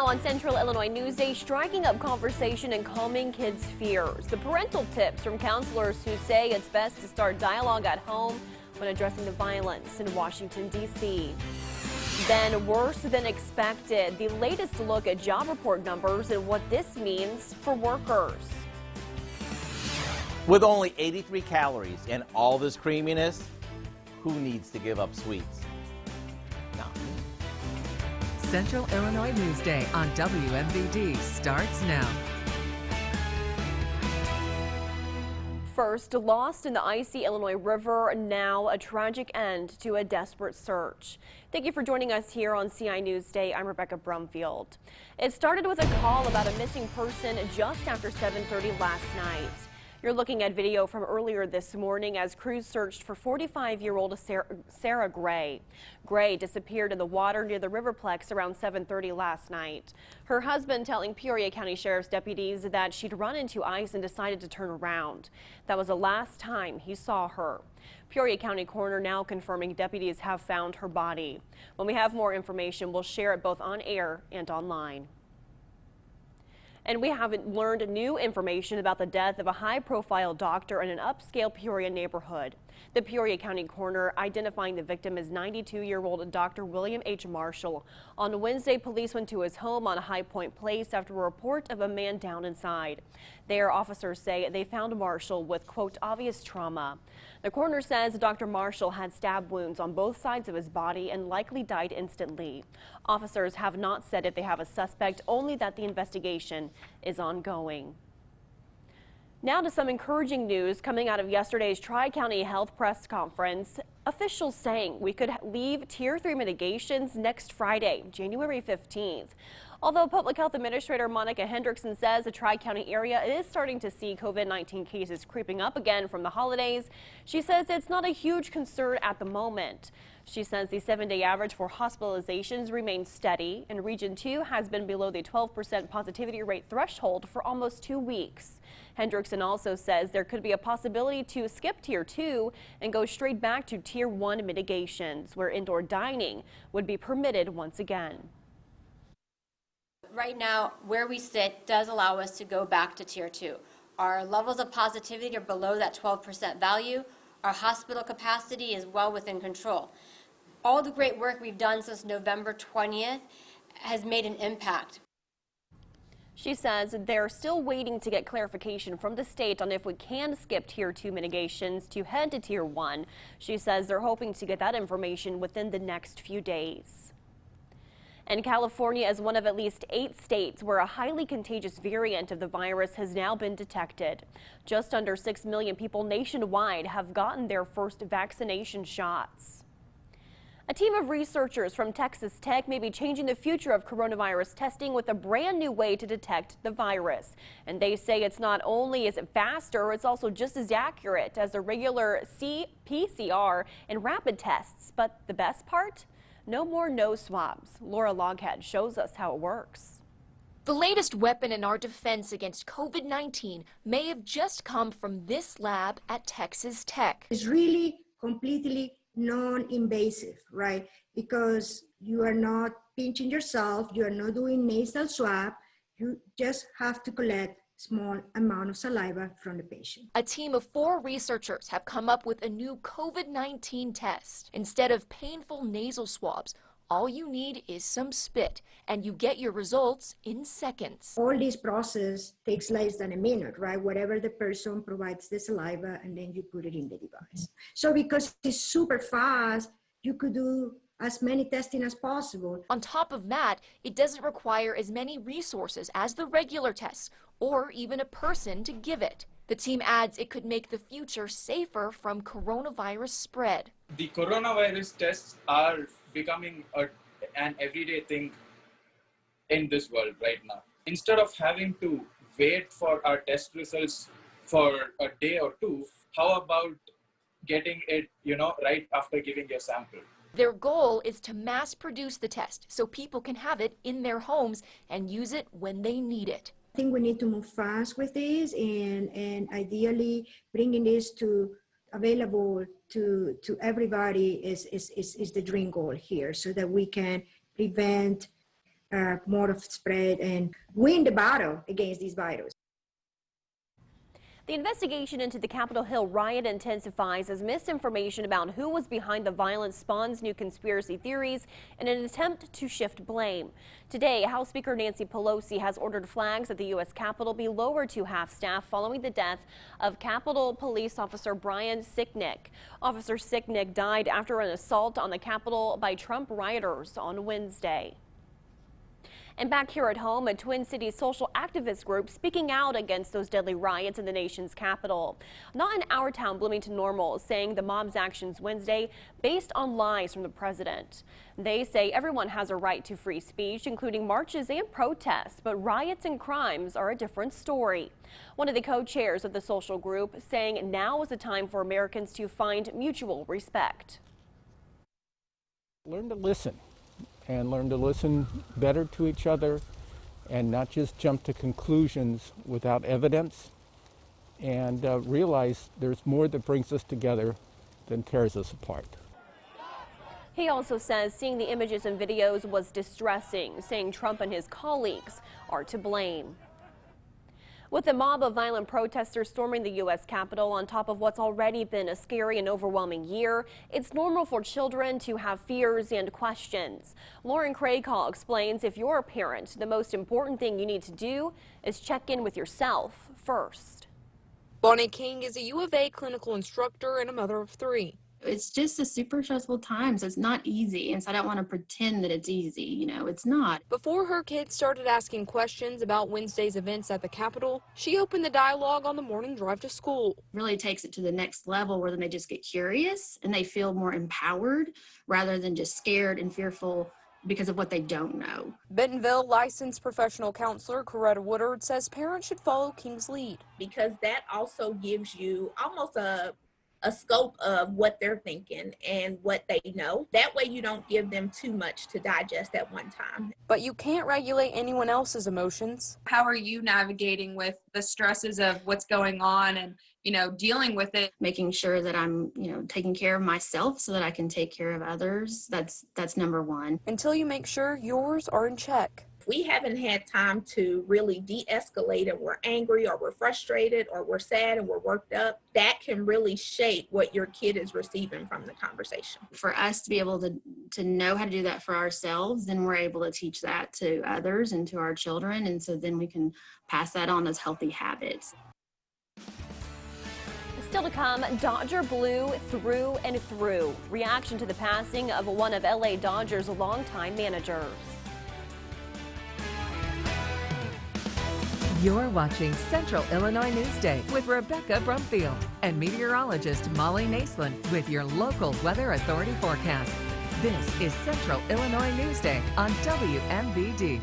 Now on Central Illinois Newsday, striking up conversation and calming kids' fears. The parental tips from counselors who say it's best to start dialogue at home when addressing the violence in Washington, D.C. Then worse than expected. The latest look at job report numbers and what this means for workers. With only 83 calories and all this creaminess, who needs to give up sweets? Not me. Central Illinois Newsday on WMVD starts now. First, lost in the icy Illinois River, now a tragic end to a desperate search. Thank you for joining us here on CI Newsday. I'm Rebecca Brumfield. It started with a call about a missing person just after 7:30 last night. You're looking at video from earlier this morning as crews searched for 45-year-old Sarah Gray. Gray disappeared in the water near the Riverplex around 7:30 last night. Her husband telling Peoria County Sheriff's deputies that she'd run into ice and decided to turn around. That was the last time he saw her. Peoria County Coroner now confirming deputies have found her body. When we have more information, we'll share it both on air and online. And we haven't learned new information about the death of a high-profile doctor in an upscale Peoria neighborhood. The Peoria County Coroner identifying the victim as 92-year-old Dr. William H. Marshall. On Wednesday, police went to his home on High Point Place after a report of a man down inside. There, officers say they found Marshall with, quote, obvious trauma. The coroner says Dr. Marshall had stab wounds on both sides of his body and likely died instantly. Officers have not said if they have a suspect, only that the investigation is ongoing. Now to some encouraging news coming out of yesterday's Tri-County Health Press Conference. Officials saying we could leave Tier 3 mitigations next Friday, January 15th. Although Public Health Administrator Monica Hendrickson says the Tri-County area is starting to see COVID-19 cases creeping up again from the holidays, she says it's not a huge concern at the moment. She says the 7-day average for hospitalizations remains steady, and Region 2 has been below the 12% positivity rate threshold for almost 2 weeks. Hendrickson also says there could be a possibility to skip Tier 2 and go straight back to Tier 1 mitigations, where indoor dining would be permitted once again. Right now, where we sit does allow us to go back to Tier 2. Our levels of positivity are below that 12% value. Our hospital capacity is well within control. All the great work we've done since November 20th has made an impact. She says they're still waiting to get clarification from the state on if we can skip Tier 2 mitigations to head to Tier 1. She says they're hoping to get that information within the next few days. And California is one of at least 8 states where a highly contagious variant of the virus has now been detected. Just under 6 million people nationwide have gotten their first vaccination shots. A team of researchers from Texas Tech may be changing the future of coronavirus testing with a brand new way to detect the virus. And they say it's not only is it faster, it's also just as accurate as the regular PCR and rapid tests. But the best part? No more nose swabs. Laura Loghead shows us how it works. The latest weapon in our defense against COVID-19 may have just come from this lab at Texas Tech. It's really completely non-invasive, right? Because you are not pinching yourself, you are not doing nasal swab, you just have to collect small amount of saliva from the patient. A team of 4 researchers have come up with a new COVID-19 test. Instead of painful nasal swabs, all you need is some spit, and you get your results in seconds. All this process takes less than a minute, right? Whatever the person provides the saliva, and then you put it in the device. So because it's super fast, you could do as many testing as possible. On top of that, it doesn't require as many resources as the regular tests, or even a person to give it. The team adds it could make the future safer from coronavirus spread. The coronavirus tests are becoming an everyday thing in this world right now. Instead of having to wait for our test results for a day or two, how about getting it, right after giving your sample? Their goal is to mass produce the test so people can have it in their homes and use it when they need it. I think we need to move fast with this and ideally bringing this to available to everybody is the dream goal here, so that we can prevent mode of spread and win the battle against this virus. The investigation into the Capitol Hill riot intensifies as misinformation about who was behind the violence spawns new conspiracy theories in an attempt to shift blame. Today, House Speaker Nancy Pelosi has ordered flags at the U.S. Capitol be lowered to half-staff following the death of Capitol Police Officer Brian Sicknick. Officer Sicknick died after an assault on the Capitol by Trump rioters on Wednesday. And back here at home, a Twin Cities social activist group speaking out against those deadly riots in the nation's capital. Not in our town, Bloomington Normal, saying the mob's actions Wednesday based on lies from the president. They say everyone has a right to free speech, including marches and protests, but riots and crimes are a different story. One of the co-chairs of the social group saying now is the time for Americans to find mutual respect. Learn to listen. And learn to listen better to each other and not just jump to conclusions without evidence, and realize there's more that brings us together than tears us apart. He also says seeing the images and videos was distressing, saying Trump and his colleagues are to blame. With a mob of violent protesters storming the U.S. Capitol on top of what's already been a scary and overwhelming year, it's normal for children to have fears and questions. Lauren Craycall explains if you're a parent, the most important thing you need to do is check in with yourself first. Bonnie King is a U of A clinical instructor and a mother of 3. It's just a super stressful time, so it's not easy. And so I don't want to pretend that it's easy. You know, it's not. Before her kids started asking questions about Wednesday's events at the Capitol, she opened the dialogue on the morning drive to school. Really takes it to the next level where then they just get curious and they feel more empowered rather than just scared and fearful because of what they don't know. Bentonville licensed professional counselor Coretta Woodard says parents should follow King's lead. Because that also gives you almost a scope of what they're thinking and what they know. That way you don't give them too much to digest at one time. But you can't regulate anyone else's emotions. How are you navigating with the stresses of what's going on and, dealing with it? Making sure that I'm, taking care of myself so that I can take care of others. That's number one. Until you make sure yours are in check. We haven't had time to really de-escalate and we're angry or we're frustrated or we're sad and we're worked up, that can really shape what your kid is receiving from the conversation. For us to be able to know how to do that for ourselves, then we're able to teach that to others and to our children, and so then we can pass that on as healthy habits. Still to come, Dodger Blue through and through. Reaction to the passing of one of LA Dodgers' longtime managers. You're watching Central Illinois Newsday with Rebecca Brumfield and meteorologist Molly Naslund with your local Weather Authority forecast. This is Central Illinois Newsday on WMVD.